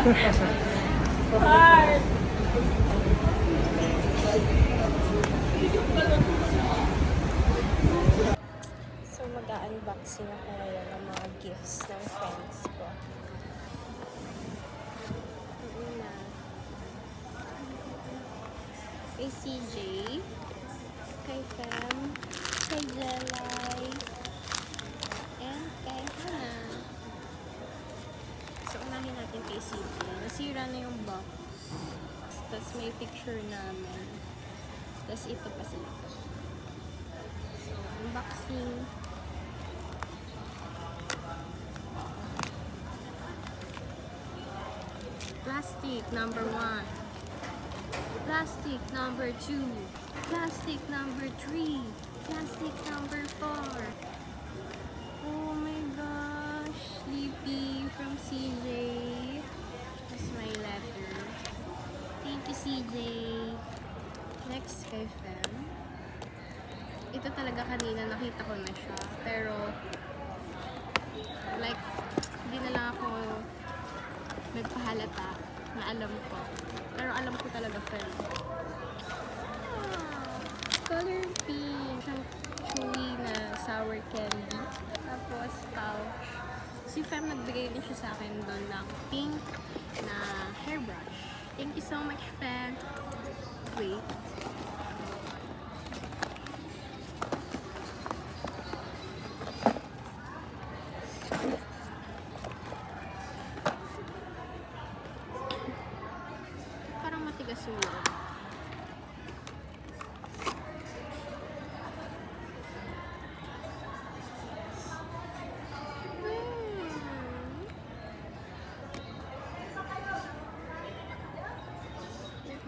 Heart! So, mag-unboxing ako ngayon ng mga gifts ng friends ko. Una, kay CJ, kay Fem, kay Jelay, and kay Hannah. So, unahin natin kay CJ. Nasira na yung box. Tapos may picture namin. Tapos ito pa sila. So, unboxing. Plastic number 1. Plastic number 2. Plastic number 3. Plastic number 4. Oh my gosh. Sleepy from CJ. That's my letter. Thank you, CJ. Next kay Fem. Ito talaga kanina nakita ko na siya. Pero like hindi na lang ako nagpahalata na alam ko. Pero alam ko talaga, Fem. Color pink. Siyang chewy na sour candy. Tapos pouch. Si Fem nagbigay din siya sa akin doon ng pink na hairbrush. Thank you so much, Fem. Wait. Parang matigas yung loob.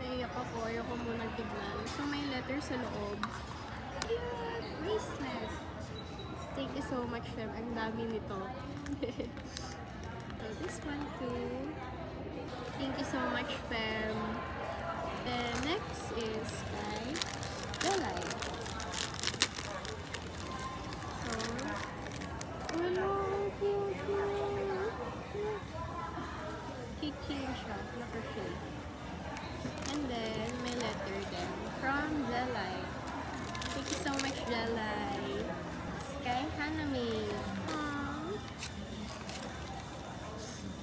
Naiyak ako. Ayoko munang tignan. So, may letter sa loob. Cute! Bracelet! Thank you so much, Fem. Ang dami nito. So, this one too. Thank you so much, Fem. And next is kay Jelay. So, hello! Keychain siya. Naka-shade. And then, may letter din from Jelay. Thank you so much, Jelay. Kay Hanami.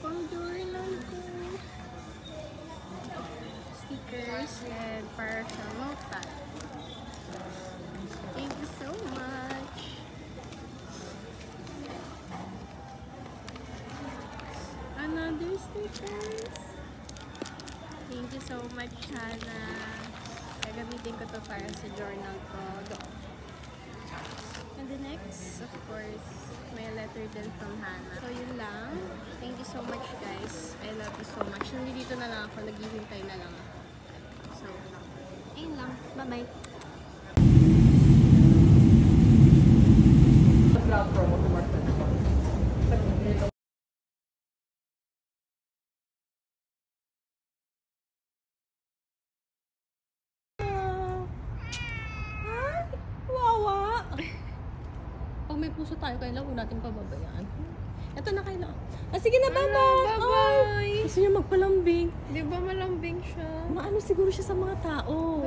Pang-journal ko. Stickers and para sa notepad. Thank you so much. Another stickers. Thank you so much, Hannah. Gagamitin ko to para sa journal ko. And the next, of course, may letter din from Hannah. So, yun lang. Thank you so much, guys. I love you so much. Nandito na lang ako. Naghihintay na lang ako. So, ayun lang. Bye-bye. Pag may puso tayo, kailangan po natin pababayaan. Ito na kailangan. Sige na, bye-bye! Bye-bye! Gusto niya magpalambing. Di ba malambing siya? Maano siguro siya sa mga tao.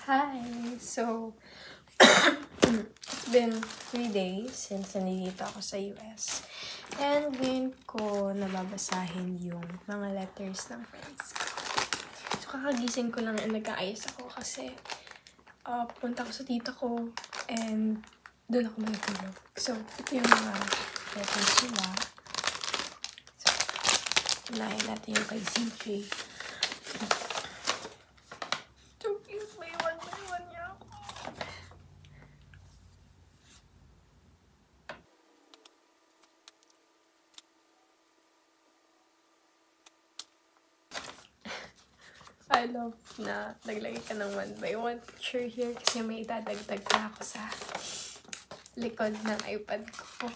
Hi! So, it's been 3 days since nandito ako sa US. And ngayon ko nababasahin yung mga letters ng friends ko. So, kakagising ko lang and nag-aayos ako kasi punta ko sa tita ko and doon ako matutulog. So, ito yung mga letters sila. So, unahin natin yung kay CJ. So cute. May one niya ako. I love na naglagay ka ng 1x1 picture here kasi may idadagdag na ako sa likod ng iPad ko.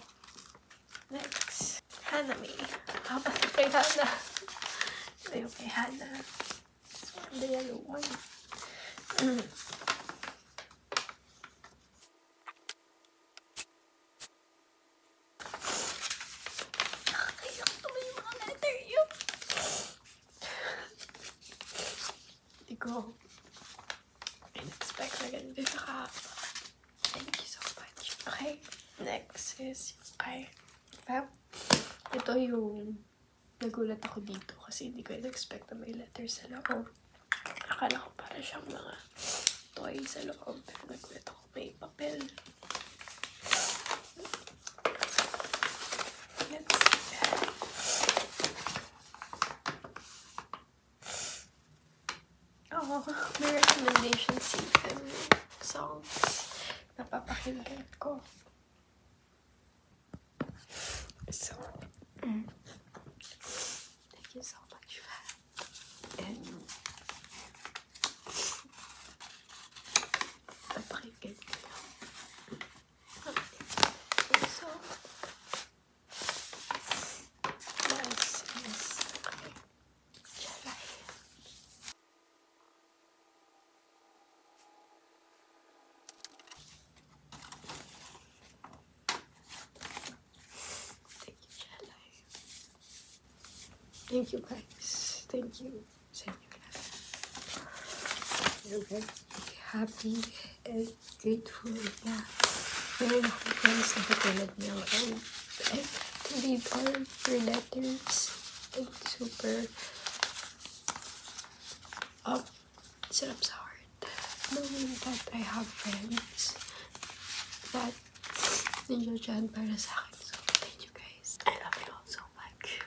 Next, Hana May. Habang kay Hana. Ito yung kay Hana. So, the yellow one. Nakakayak naman yung mga letter yun. Hindi ko in-expect na ganito nakahaba. Thank you so much. Okay, next is kay Fab. Ito yung nagulat ako dito kasi hindi ko in-expect na may letters sa loob. Akala ko para siyang mga toy sa loob. Pero nagulat ako may papel. Let's see. Oh, may recommendation system songs na papakinggan ko. So, thank you so much, Fab. And, papakinggan ko lang. Okay. So, yes, okay. Chalay. Thank you guys. Thank you. Sa inyo lahat. You're very happy and grateful na meron akong friends na katulad niyo. And I to read all your letters. And super sarap sa heart. Knowing that I have friends that nandiyan dyan para sa akin. So, thank you guys. I love you all so much.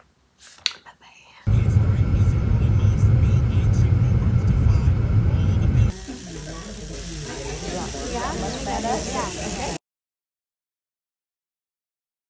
Yeah, much better. Yeah. Okay.